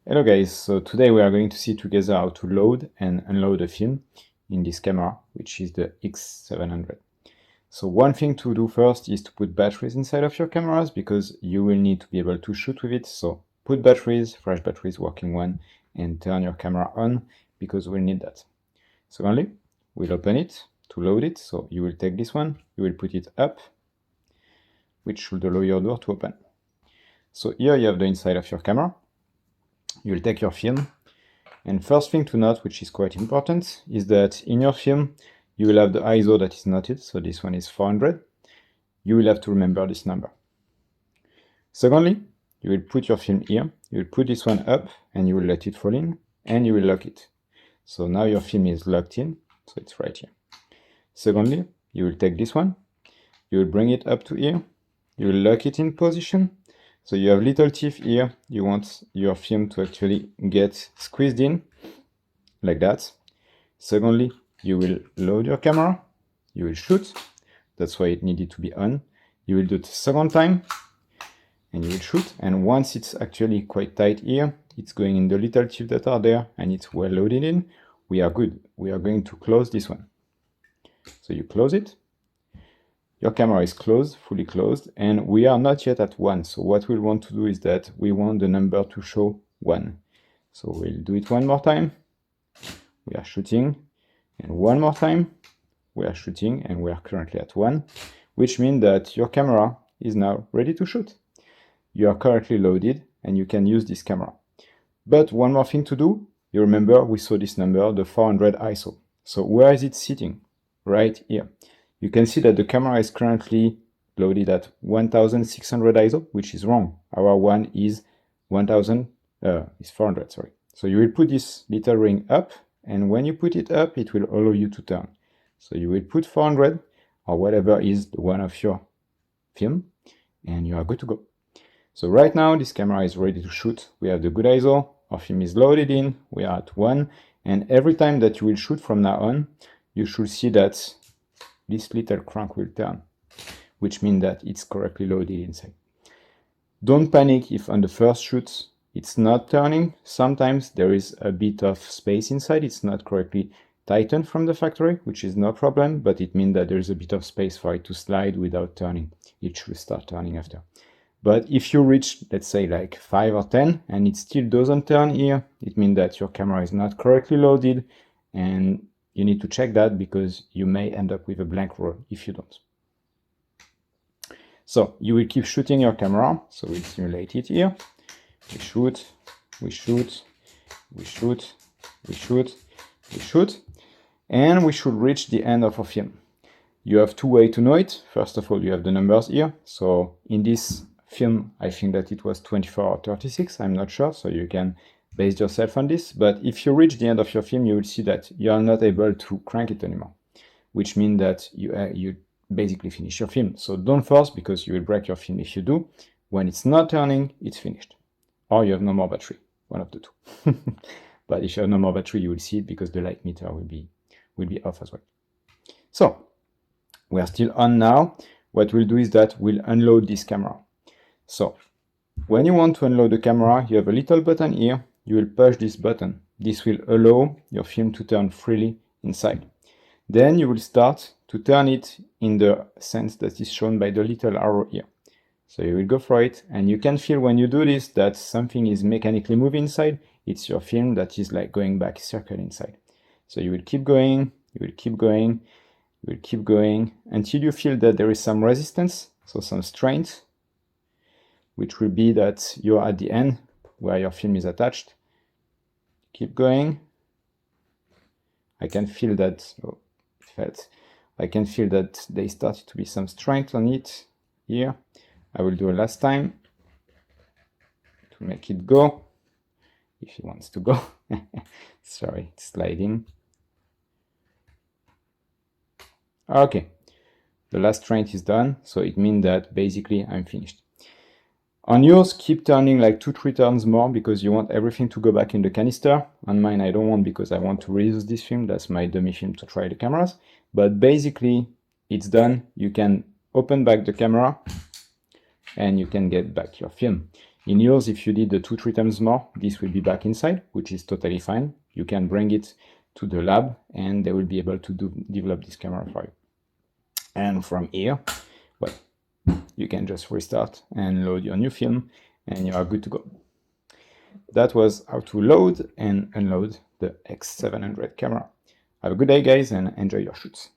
Hello guys, so today we are going to see together how to load and unload a film in this camera, which is the X700. So one thing to do first is to put batteries inside of your cameras because you will need to be able to shoot with it. So put batteries, fresh batteries, working one, and turn your camera on because we'll need that. Secondly, we'll open it to load it. So you will take this one, you will put it up, which should allow your door to open. So here you have the inside of your camera. You'll take your film, and first thing to note, which is quite important, is that in your film you will have the ISO that is noted, so this one is 400. You will have to remember this number. Secondly, you will put your film here, you will put this one up and you will let it fall in and you will lock it. So now your film is locked in, so it's right here. Secondly, you will take this one, you will bring it up to here, you will lock it in position. So you have little teeth here, you want your film to actually get squeezed in, like that. Secondly, you will load your camera, you will shoot, that's why it needed to be on. You will do it the second time, and you will shoot, and once it's actually quite tight here, it's going in the little teeth that are there, and it's well loaded in, we are good. We are going to close this one. So you close it. Your camera is closed, fully closed, and we are not yet at 1. So what we'll want to do is that we want the number to show 1. So we'll do it one more time. We are shooting, and one more time. We are shooting, and we are currently at 1, which means that your camera is now ready to shoot. You are currently loaded, and you can use this camera. But one more thing to do, you remember we saw this number, the 400 ISO. So where is it sitting? Right here. You can see that the camera is currently loaded at 1600 ISO, which is wrong. Our one is 400, sorry. So you will put this little ring up, and when you put it up, it will allow you to turn. So you will put 400 or whatever is the one of your film, and you are good to go. So right now, this camera is ready to shoot. We have the good ISO, our film is loaded in, we are at 1, and every time that you will shoot from now on, you should see that this little crank will turn, which means that it's correctly loaded inside. Don't panic if on the first shoot it's not turning. Sometimes there is a bit of space inside, it's not correctly tightened from the factory, which is no problem, but it means that there is a bit of space for it to slide without turning. It should start turning after. But if you reach, let's say, like 5 or 10 and it still doesn't turn here, it means that your camera is not correctly loaded, and you need to check that because you may end up with a blank roll if you don't. So you will keep shooting your camera. So we'll simulate it here. We shoot, we shoot, we shoot, we shoot, we shoot, and we should reach the end of our film. You have two ways to know it. First of all, you have the numbers here. So in this film, I think that it was 24 or 36, I'm not sure, so you can base yourself on this. But if you reach the end of your film, you will see that you are not able to crank it anymore, which means that you basically finish your film. So don't force, because you will break your film if you do. When it's not turning, it's finished. Or you have no more battery, one of the two. But if you have no more battery, you will see it because the light meter will be off as well. So we are still on now. What we'll do is that we'll unload this camera. So when you want to unload the camera, you have a little button here. You will push this button. This will allow your film to turn freely inside. Then you will start to turn it in the sense that is shown by the little arrow here. So you will go for it, and you can feel when you do this that something is mechanically moving inside. It's your film that is like going back circle inside. So you will keep going, you will keep going, you will keep going until you feel that there is some resistance, so some strength, which will be that you're at the end where your film is attached. Keep going. I can feel that, oh, it felt. I can feel that there started to be some strength on it here. I will do a last time to make it go, if it wants to go. Sorry, it's sliding. Okay, the last strength is done, so it means that basically I'm finished. On yours, keep turning like 2-3 turns more because you want everything to go back in the canister. On mine, I don't want, because I want to reuse this film. That's my dummy film to try the cameras. But basically, it's done. You can open back the camera and you can get back your film. In yours, if you did the 2-3 times more, this will be back inside, which is totally fine. You can bring it to the lab and they will be able to develop this camera for you. And from here, well, you can just restart and load your new film and you are good to go. That was how to load and unload the X700 camera. Have a good day, guys, and enjoy your shoots.